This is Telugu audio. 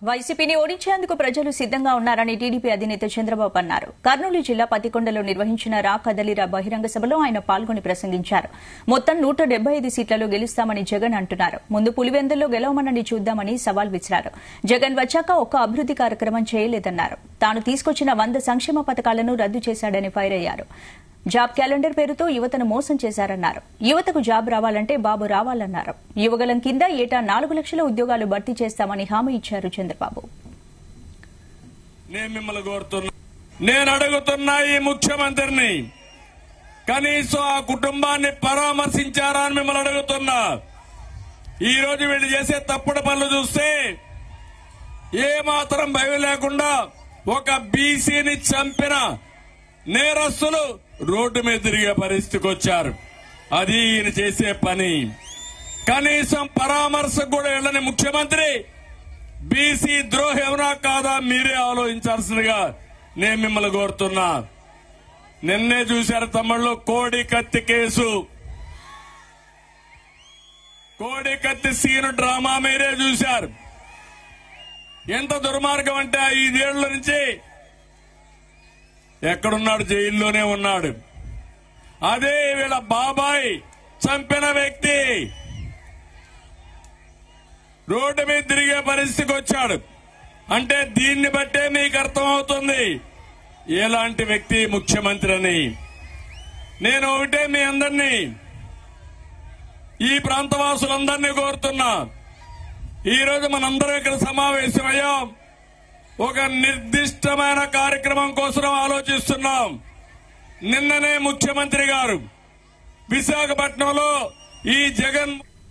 వైసీపీని ఓడించేందుకు ప్రజలు సిద్దంగా ఉన్నారని టీడీపీ అధినేత చంద్రబాబు అన్నారు. కర్నూలు జిల్లా పత్తికొండలో నిర్వహించిన రా కదలిరా బహిరంగ సభలో ఆయన పాల్గొని ప్రసంగించారు. మొత్తం 175 సీట్లలో గెలుస్తామని జగన్ అంటున్నారు. ముందు పులివెందుల్లో గెలవమనని చూద్దామని సవాల్ విసిరారు. జగన్ వచ్చాక ఒక్క అభివృద్ది కార్యక్రమం చేయలేదన్నారు. తాను తీసుకొచ్చిన 100 సంక్షేమ పథకాలను రద్దు చేశాడని ఫైర్ అయ్యారు. జాబ్ క్యాలెండర్ పేరుతో యువతను మోసం చేశారన్నారు. యువతకు జాబ్ రావాలంటే బాబు రావాలన్నారు. యువగలం కింద ఏటా 4 లక్షల ఉద్యోగాలు భర్తీ చేస్తామని హామీ ఇచ్చారు చంద్రబాబు. నేను అడుగుతున్నా ఈ ముఖ్యమంత్రిని కనీసం ఆ కుటుంబాన్ని పరామర్శించారా అని మిమ్మల్ని అడుగుతున్నా. ఈ రోజు వీళ్ళు చేసే తప్పుడు పనులు చూస్తే ఏ మాత్రం భయం లేకుండా ఒక బీసీని చంపిన నేరస్తులు రోడ్డు మీద తిరిగే పరిస్థితికి వచ్చారు. అది ఈయన చేసే పని. కనీసం పరామర్శకు కూడా వెళ్ళని ముఖ్యమంత్రి బీసీ ద్రోహి ఎవరా కాదా మీరే ఆలోచించాల్సిందిగా నేను మిమ్మల్ని కోరుతున్నా. నిన్నే చూశారు తమ్ముళ్ళు కోడి కత్తి కేసు, కోడి కత్తి సీను డ్రామా మీరే చూశారు. ఎంత దుర్మార్గం అంటే 5 ఏళ్ల నుంచి ఎక్కడున్నాడు? జైల్లోనే ఉన్నాడు. అదే వీళ్ళ బాబాయ్ చంపిన వ్యక్తి రోడ్డు మీద తిరిగే పరిస్థితికి వచ్చాడు. అంటే దీన్ని బట్టే మీకు అర్థమవుతుంది ఎలాంటి వ్యక్తి ముఖ్యమంత్రి అని. నేను ఒకటే మీ అందరినీ, ఈ ప్రాంతవాసులందరినీ కోరుతున్నా. ఈరోజు మనందరం ఇక్కడ సమావేశమయ్యాం. ఒక నిర్దిష్టమైన కార్యక్రమం కోసం ఆలోచిస్తున్నాం. నిన్ననే ముఖ్యమంత్రి గారు విశాఖపట్నంలో ఈ జగన్